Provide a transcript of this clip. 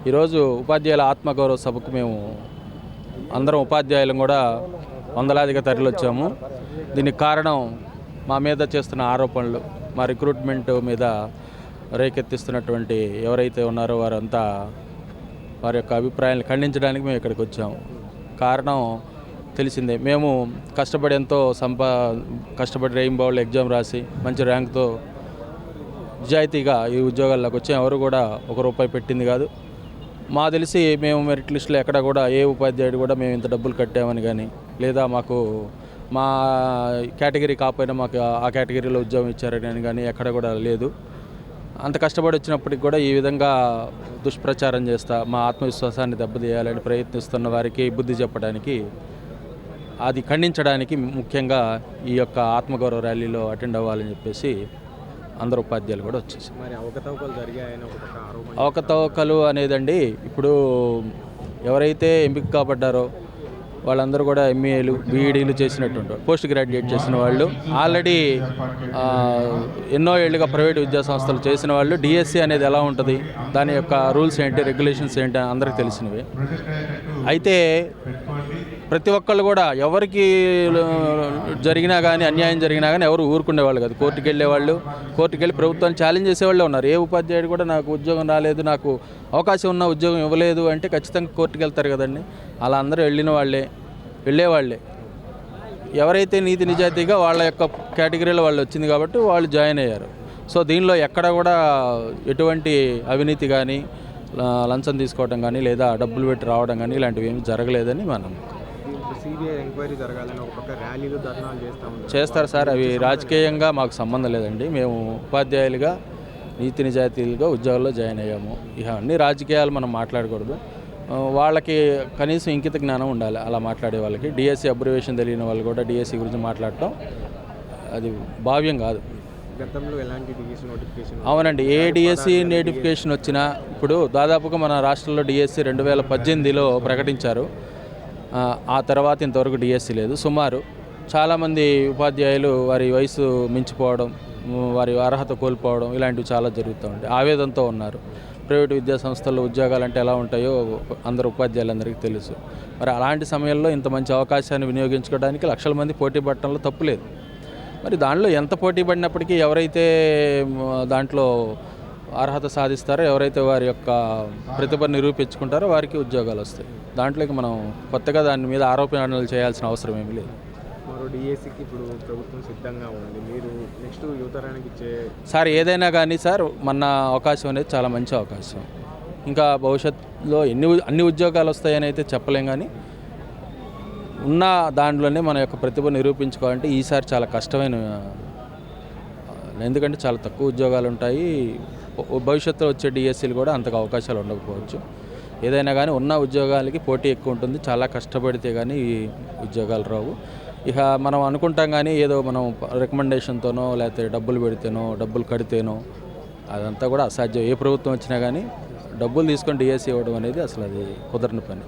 ఈరోజు ఉపాధ్యాయుల ఆత్మగౌరవ సభకు మేము అందరం ఉపాధ్యాయులం కూడా వందలాదిగా తరలివచ్చాము. దీనికి కారణం మా మీద చేస్తున్న ఆరోపణలు, మా రిక్రూట్మెంట్ మీద రేకెత్తిస్తున్నటువంటి ఎవరైతే ఉన్నారో వారంతా వారి యొక్క అభిప్రాయాలను ఖండించడానికి మేము ఇక్కడికి వచ్చాము. కారణం తెలిసిందే, మేము కష్టపడి ఎంతో కష్టపడి రెయిన్బోలో ఎగ్జామ్ రాసి మంచి ర్యాంక్తో నిజాయితీగా ఈ ఉద్యోగాల్లోకి వచ్చాం. ఎవరు కూడా ₹1 పెట్టింది కాదు. మా తెలిసి మేము మెరిట్ లిస్టులో ఎక్కడ కూడా ఏ ఉపాధ్యాయుడు కూడా మేము ఇంత డబ్బులు కట్టామని కానీ, లేదా మాకు మా కేటగిరీ కాకపోయినా మాకు ఆ కేటగిరీలో ఉద్యోగం ఇచ్చారని కానీ ఎక్కడ కూడా లేదు. అంత కష్టపడి వచ్చినప్పటికి కూడా ఈ విధంగా దుష్ప్రచారం చేస్తా మా ఆత్మవిశ్వాసాన్ని దెబ్బతీయాలని ప్రయత్నిస్తున్న వారికి బుద్ధి చెప్పడానికి, అది ఖండించడానికి ముఖ్యంగా ఈ యొక్క ఆత్మగౌరవ ర్యాలీలో అటెండ్ అవ్వాలని చెప్పేసి అందరు ఉపాధ్యాయులు కూడా వచ్చేసారు. మరి అవకతవకలు జరిగాయని ఒక ఆరోపణ. అవకతవకలు అనేదండి, ఇప్పుడు ఎవరైతే ఎంపిక కాబడ్డారో వాళ్ళందరూ కూడా ఎంఏలు బీఈడీలు చేసినట్టుంటారు. పోస్ట్ గ్రాడ్యుయేట్ చేసిన వాళ్ళు, ఆల్రెడీ ఎన్నో ఏళ్ళుగా ప్రైవేట్ విద్యా సంస్థలు చేసిన వాళ్ళు, డిఎస్సి అనేది ఎలా ఉంటుంది, దాని యొక్క రూల్స్ ఏంటి, రెగ్యులేషన్స్ ఏంటి అందరికీ తెలిసినవి. అయితే ప్రతి ఒక్కళ్ళు కూడా ఎవరికి జరిగినా కానీ, అన్యాయం జరిగినా కానీ ఎవరు ఊరుకునేవాళ్ళు కాదు. కోర్టుకు వెళ్ళేవాళ్ళు, కోర్టుకు వెళ్ళి ప్రభుత్వాన్ని ఛాలెంజ్ చేసేవాళ్ళే ఉన్నారు. ఏ ఉపాధ్యాయుడు కూడా నాకు ఉద్యోగం రాలేదు, నాకు అవకాశం ఉన్న ఉద్యోగం ఇవ్వలేదు అంటే ఖచ్చితంగా కోర్టుకు వెళ్తారు కదండి. అలా అందరూ వెళ్ళేవాళ్ళే. ఎవరైతే నీతి నిజాయితీగా వాళ్ళ యొక్క కేటగిరీలో వాళ్ళు వచ్చింది కాబట్టి వాళ్ళు జాయిన్ అయ్యారు. సో దీనిలో ఎక్కడ కూడా ఎటువంటి అవినీతి కానీ, లంచం తీసుకోవడం కానీ, లేదా డబ్బులు పెట్టి రావడం కానీ ఇలాంటివి ఏమి జరగలేదని మనం. సిబిఐ ఎంక్వైరీ జరగాలని ఒక పక్క ర్యాలీలు ధర్నాలు చేస్తారు సార్. అవి రాజకీయంగా మాకు సంబంధం లేదండి. మేము ఉపాధ్యాయులుగా నీతి నిజాయితీలుగా ఉద్యోగాల్లో జాయిన్ అయ్యాము. ఇక అన్ని రాజకీయాలు మనం మాట్లాడకూడదు. వాళ్ళకి కనీసం ఇంకిత జ్ఞానం ఉండాలి అలా మాట్లాడే వాళ్ళకి. డిఎస్సి అబ్రివేషన్ తెలియని వాళ్ళు కూడా డిఎస్సి గురించి మాట్లాడటం అది భావ్యం కాదు. గతంలో ఎలాంటి డిఎస్సి నోటిఫికేషన్? అవునండి, ఏ డిఎస్సి నోటిఫికేషన్ వచ్చినా ఇప్పుడు దాదాపుగా మన రాష్ట్రంలో డిఎస్సి 2018లో ప్రకటించారు. ఆ తర్వాత ఇంతవరకు డిఎస్సి లేదు. సుమారు చాలామంది ఉపాధ్యాయులు వారి వయసు మించిపోవడం, వారి అర్హత కోల్పోవడం ఇలాంటివి చాలా జరుగుతూ ఉంటాయి. ఆవేదనతో ఉన్నారు. ప్రైవేట్ విద్యా సంస్థల్లో ఉద్యోగాలు అంటే ఎలా ఉంటాయో అందరు ఉపాధ్యాయులందరికీ తెలుసు. మరి అలాంటి సమయంలో ఇంత మంచి అవకాశాన్ని వినియోగించుకోవడానికి లక్షల మంది పోటీ పడటంలో తప్పులేదు. మరి దానిలో ఎంత పోటీ పడినప్పటికీ ఎవరైతే దాంట్లో అర్హత సాధిస్తారో, ఎవరైతే వారి యొక్క ప్రతిభ నిరూపించుకుంటారో వారికి ఉద్యోగాలు వస్తాయి. దాంట్లోకి మనం కొత్తగా దాని మీద ఆరోపణలు చేయాల్సిన అవసరం ఏమీ లేదు. మరో డిఎస్సికి ఇప్పుడు ప్రభుత్వం సిద్ధంగా ఉంది. మీరు నెక్స్ట్ యువతరానికి ఇచ్చే సార్ ఏదైనా కానీ సార్, మన అవకాశం అనేది చాలా మంచి అవకాశం. ఇంకా భవిష్యత్తులో అన్ని ఉద్యోగాలు వస్తాయని అయితే చెప్పలేం, కానీ ఉన్న దాంట్లోనే మన యొక్క ప్రతిభ నిరూపించుకోవాలంటే ఈసారి చాలా కష్టమైన, ఎందుకంటే చాలా తక్కువ ఉద్యోగాలు ఉంటాయి. భవిష్యత్తులో వచ్చే డిఎస్సీలు కూడా అంతగా అవకాశాలు ఉండకపోవచ్చు. ఏదైనా కానీ ఉన్న ఉద్యోగాలకి పోటీ ఎక్కువ ఉంటుంది. చాలా కష్టపడితే కానీ ఈ ఉద్యోగాలు రావు. ఇక మనం అనుకుంటాం కానీ ఏదో మనం రికమెండేషన్తోనో లేకపోతే డబ్బులు పెడితేనో డబ్బులు కడితేనో అదంతా కూడా అసాధ్యం. ఏ ప్రభుత్వం వచ్చినా కానీ డబ్బులు తీసుకొని డిఎస్సీ ఇవ్వడం అనేది అసలు అది కుదరని పని.